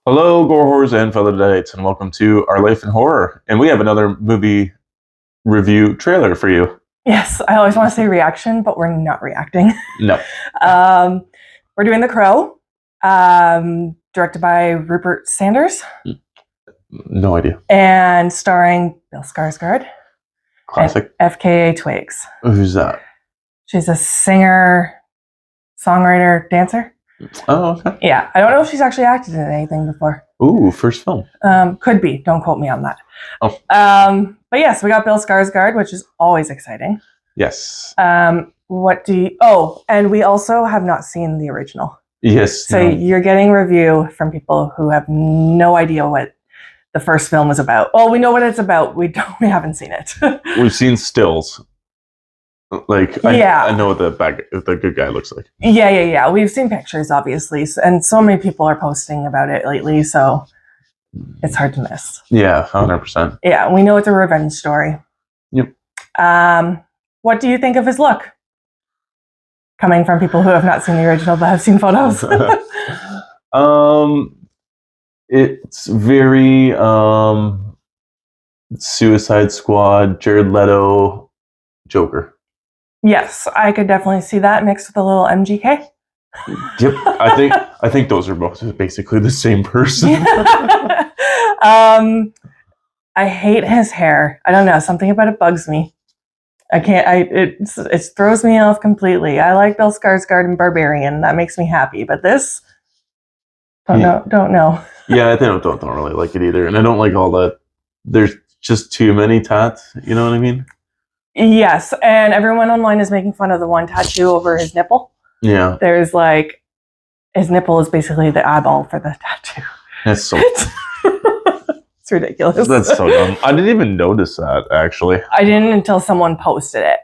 Hello, gore horrors and fellow deadites, and welcome to Our Life in Horror. And we have another movie review trailer for you. Yes, I always want to say reaction, but we're not reacting. No. We're doing The Crow, directed by Rupert Sanders. No idea. And starring Bill Skarsgård. Classic. FKA Twigs. Who's that? She's a singer, songwriter, dancer. Oh, okay. Yeah, I don't know if she's actually acted in anything before. Ooh, first film. Could be. Don't quote me on that. Oh. But yes, we got Bill Skarsgård, which is always exciting. Yes. And we also have not seen the original. Yes. So you're getting review from people who have no idea what the first film was about. Well, we know what it's about. We haven't seen it. We've seen stills. I know what the good guy looks like. Yeah. We've seen pictures, obviously, and so many people are posting about it lately, so it's hard to miss. Yeah, 100%. Yeah, we know it's a revenge story. Yep. What do you think of his look? Coming from people who have not seen the original but have seen photos. It's very Suicide Squad, Jared Leto, Joker. Yes, I could definitely see that mixed with a little MGK. Yep, I think those are both basically the same person. I hate his hair. I don't know, something about it bugs me. I can't. It throws me off completely. I like Bill Skarsgård and Barbarian. That makes me happy. But this, don't know. Yeah, I don't really like it either, and I don't like all that. There's just too many tats. You know what I mean? Yes, and everyone online is making fun of the one tattoo over his nipple. Yeah. There's his nipple is basically the eyeball for the tattoo. That's so... It's ridiculous. That's so dumb. I didn't even notice that, actually. I didn't until someone posted it.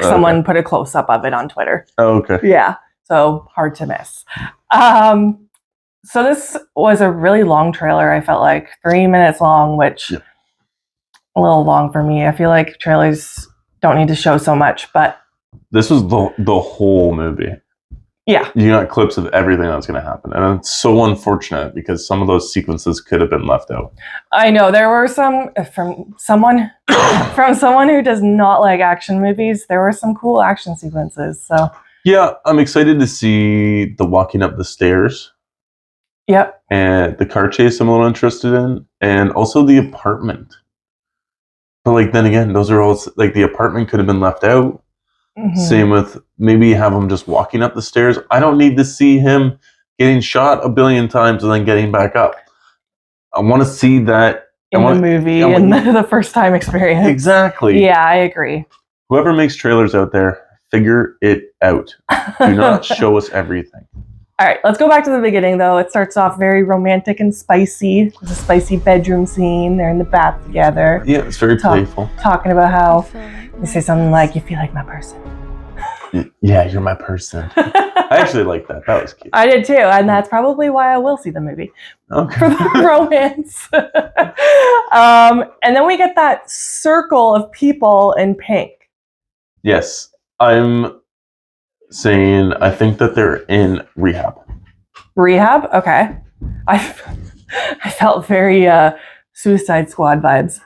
Someone put a close-up of it on Twitter. Oh, okay. Yeah, so hard to miss. So this was a really long trailer. I felt like 3 minutes long, which a little long for me. I feel like trailers don't need to show so much, but this was the whole movie. Yeah. You got clips of everything that's going to happen, and it's so unfortunate because some of those sequences could have been left out. I know there were some from someone who does not like action movies. There were some cool action sequences. So yeah, I'm excited to see the walking up the stairs. Yep. And the car chase I'm a little interested in, and also the apartment. But then again, those are all the apartment could have been left out. Mm-hmm. Same with maybe have him just walking up the stairs. I don't need to see him getting shot a billion times and then getting back up. I want to see that in the movie, in the first time experience. Exactly. Yeah, I agree. Whoever makes trailers out there, figure it out. Do not show us everything. All right, let's go back to the beginning, though. It starts off very romantic and spicy. There's a spicy bedroom scene. They're in the bath together. Yeah, it's very playful. Talking about how they say something like, "You feel like my person." Yeah, you're my person. I actually like that. That was cute. I did too, and that's probably why I will see the movie. Okay. For the romance. And then we get that circle of people in pink. Yes, I'm saying I think that they're in rehab. Rehab? Okay. I felt very Suicide Squad vibes.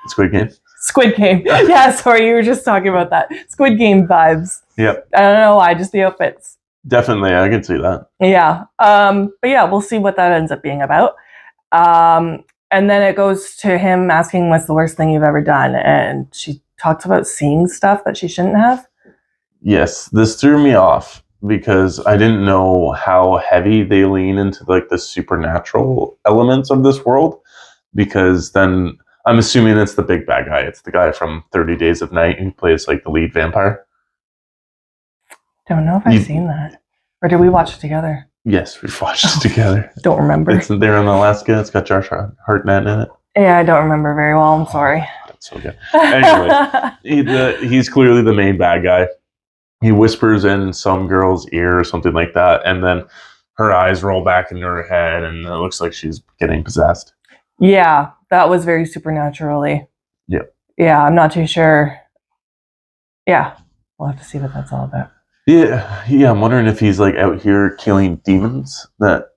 Squid Game? Squid Game. Yeah, sorry, you were just talking about that. Squid Game vibes. Yep. I don't know why, just the outfits. Definitely, I can see that. Yeah. But yeah, we'll see what that ends up being about. And then it goes to him asking what's the worst thing you've ever done. And she talks about seeing stuff that she shouldn't have. Yes, this threw me off because I didn't know how heavy they lean into the supernatural elements of this world, because then I'm assuming it's the big bad guy. It's the guy from 30 Days of Night who plays the lead vampire. Don't know if I've seen that. Or did we watch it together? Yes, we've watched it together. Don't remember. They're in Alaska. It's got Josh Hartnett in it. Yeah, I don't remember very well. I'm sorry. That's so good. Anyway, he's clearly the main bad guy. He whispers in some girl's ear or something like that, and then her eyes roll back into her head, and it looks like she's getting possessed. Yeah, that was very supernaturally. Yep. Yeah, I'm not too sure. Yeah, we'll have to see what that's all about. Yeah, I'm wondering if he's out here killing demons that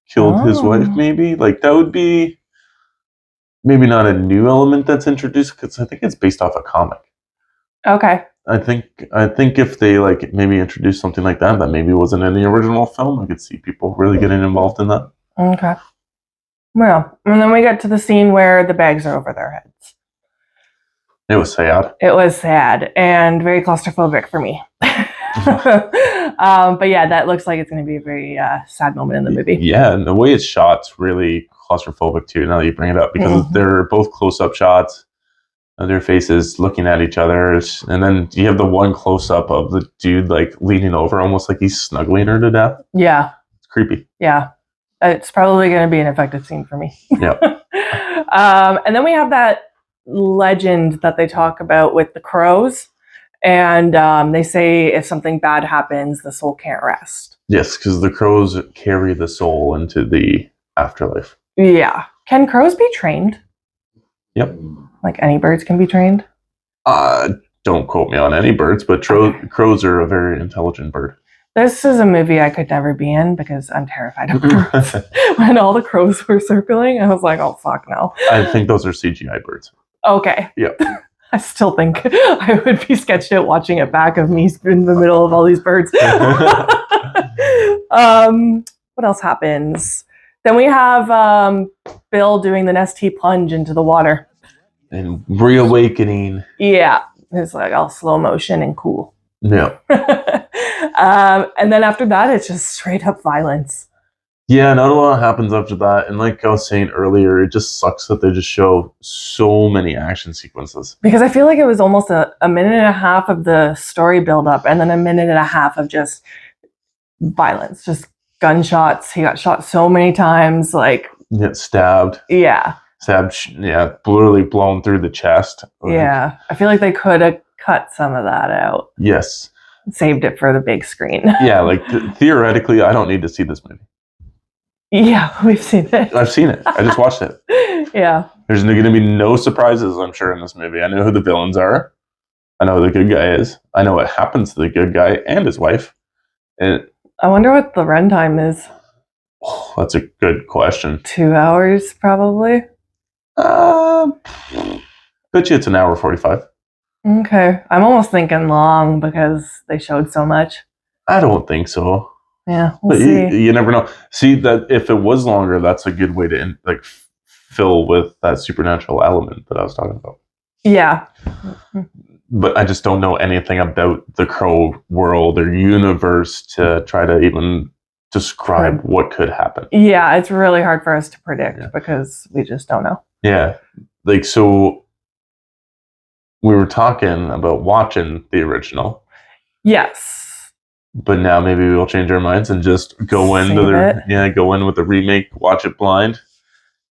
killed his wife. Oh. Maybe like that would be maybe not a new element that's introduced because I think it's based off a comic. Okay. I think if they like maybe introduced something like that maybe wasn't in the original film, I could see people really getting involved in that. Okay. Well, and then we get to the scene where the bags are over their heads. It was sad. It was sad and very claustrophobic for me. But yeah, that looks like it's going to be a very sad moment in the movie. Yeah, and the way it's shot's really claustrophobic too. Now that you bring it up, because they're both close-up shots of their faces looking at each other, and then you have the one close-up of the dude like leaning over, almost like he's snuggling her to death. Yeah, it's creepy. Yeah, it's probably going to be an effective scene for me. Yeah. And then we have that legend that they talk about with the crows. And they say if something bad happens, the soul can't rest. Yes, because the crows carry the soul into the afterlife. Yeah. Can crows be trained? Yep. Like any birds can be trained? Don't quote me on any birds, but crows are a very intelligent bird. This is a movie I could never be in because I'm terrified of birds. When all the crows were circling, I was like, oh, fuck no. I think those are CGI birds. Okay. Yeah. I still think I would be sketched out watching it back of me in the middle of all these birds. What else happens? Then we have Bill doing the Nestea plunge into the water. And reawakening. Yeah. It's like all slow motion and cool. Yeah. And then after that, it's just straight up violence. Yeah, not a lot happens after that. And like I was saying earlier, it just sucks that they just show so many action sequences. Because I feel like it was almost a minute and a half of the story build-up and then a minute and a half of just violence, just gunshots. He got shot so many times, like... Yeah, stabbed. Yeah. Stabbed, yeah, literally blown through the chest. Yeah. I feel like they could have cut some of that out. Yes. Saved it for the big screen. Yeah, like theoretically, I don't need to see this movie. Yeah, we've seen it. I've seen it. I just watched it. Yeah. There's going to be no surprises, I'm sure, in this movie. I know who the villains are. I know who the good guy is. I know what happens to the good guy and his wife. And I wonder what the runtime is. Oh, that's a good question. 2 hours, probably? Bet you it's an hour 45. Okay. I'm almost thinking long because they showed so much. I don't think so. Yeah, we'll see. You never know. See, that if it was longer, that's a good way to like fill with that supernatural element that I was talking about. Yeah. But I just don't know anything about the Crow world or universe to try to even describe what could happen. Yeah, it's really hard for us to predict because we just don't know. Yeah. Like, so we were talking about watching the original. Yes. But now maybe we'll change our minds and just go in with the remake, watch it blind.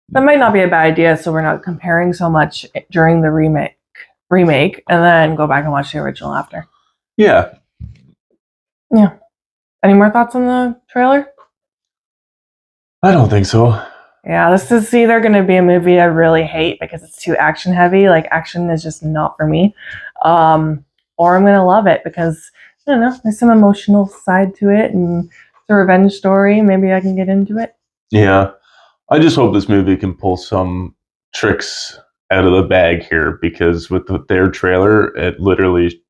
That might not be a bad idea, so we're not comparing so much during the remake, and then go back and watch the original after. Yeah. Yeah. Any more thoughts on the trailer? I don't think so. Yeah, this is either going to be a movie I really hate because it's too action heavy. Like, action is just not for me. Or I'm going to love it because, I don't know, there's some emotional side to it and it's a revenge story. Maybe I can get into it. Yeah. I just hope this movie can pull some tricks out of the bag here because with their trailer, it literally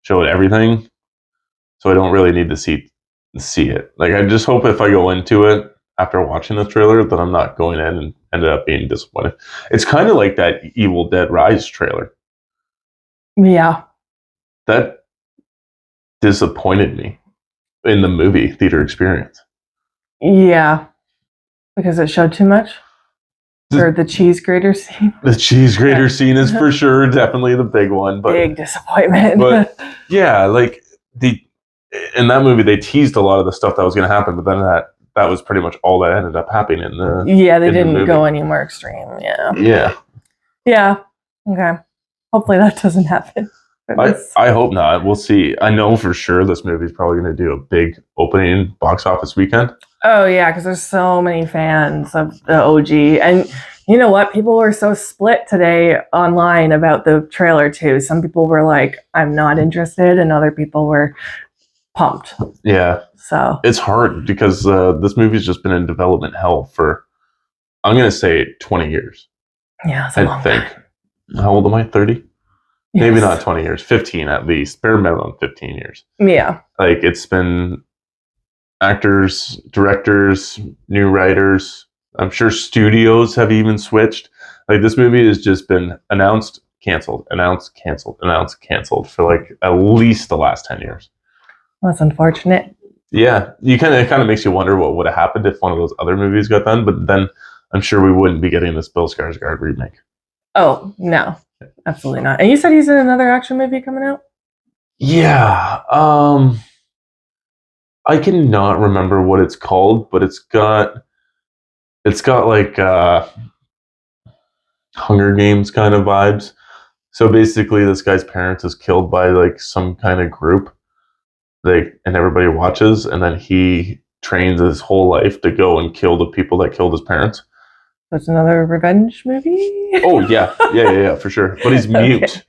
showed everything. So I don't really need to see it. Like, I just hope if I go into it after watching the trailer that I'm not going in and ended up being disappointed. It's kind of like that Evil Dead Rise trailer. Yeah. That disappointed me in the movie theater experience. Yeah. Because it showed too much? Or the cheese grater scene? The cheese grater scene is for sure definitely the big one. But, big disappointment. But yeah, like in that movie they teased a lot of the stuff that was going to happen, but then that was pretty much all that ended up happening in the they didn't go any more extreme. Yeah. Okay. Hopefully that doesn't happen. I hope not. We'll see. I know for sure this movie's probably going to do a big opening box office weekend. Oh yeah, because there's so many fans of the OG, and you know what? People were so split today online about the trailer too. Some people were like, "I'm not interested," and other people were pumped. Yeah, So it's hard because this movie's just been in development hell for, I'm going to say 20 years. yeah, it's a I long think. time. How old am I? 30? Maybe Yes. not 20 years, 15 at least. Bare minimum 15 years. Yeah. Like, it's been actors, directors, new writers. I'm sure studios have even switched. Like, this movie has just been announced, canceled, announced, canceled, announced, canceled for like at least the last 10 years. That's unfortunate. Yeah, it kind of makes you wonder what would have happened if one of those other movies got done, but then I'm sure we wouldn't be getting this Bill Skarsgård remake. Oh, no. Absolutely not. And you said he's in another action movie coming out? Yeah, I cannot remember what it's called, but it's got like Hunger Games kind of vibes. So basically, this guy's parents is killed by like some kind of group, and everybody watches, and then he trains his whole life to go and kill the people that killed his parents. That's another revenge movie? Oh yeah, for sure. But he's mute. Okay.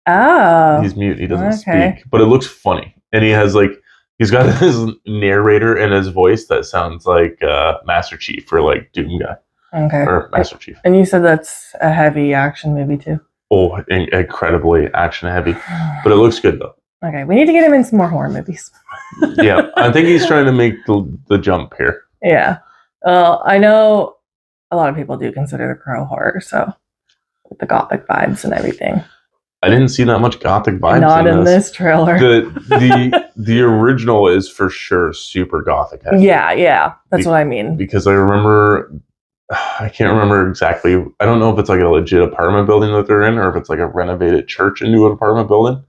Oh. He's mute. He doesn't Okay. speak. But it looks funny, and he's got his narrator in his voice that sounds like Master Chief or like Doom guy Okay. or Master Chief. And you said that's a heavy action movie too? Oh, incredibly action heavy, but it looks good though. Okay, we need to get him in some more horror movies. Yeah, I think he's trying to make the jump here. Yeah. Well, I know a lot of people do consider The Crow horror, so with the gothic vibes and everything. I didn't see that much gothic vibes. Not in this trailer. The original is for sure super gothic heavy. Yeah. That's what I mean. Because I remember, I can't remember exactly. I don't know if it's like a legit apartment building that they're in, or if it's like a renovated church into an apartment building.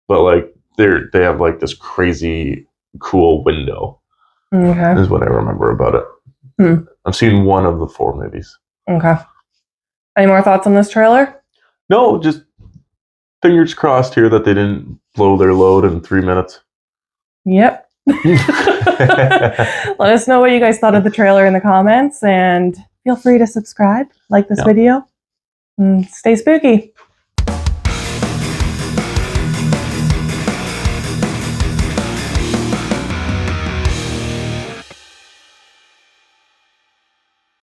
But like they have like this crazy cool window. Okay. Is what I remember about it. I've seen one of the 4 movies. Okay. Any more thoughts on this trailer? No, just fingers crossed here that they didn't blow their load in 3 minutes. Yep. Let us know what you guys thought of the trailer in the comments, and feel free to subscribe, like this video, and stay spooky.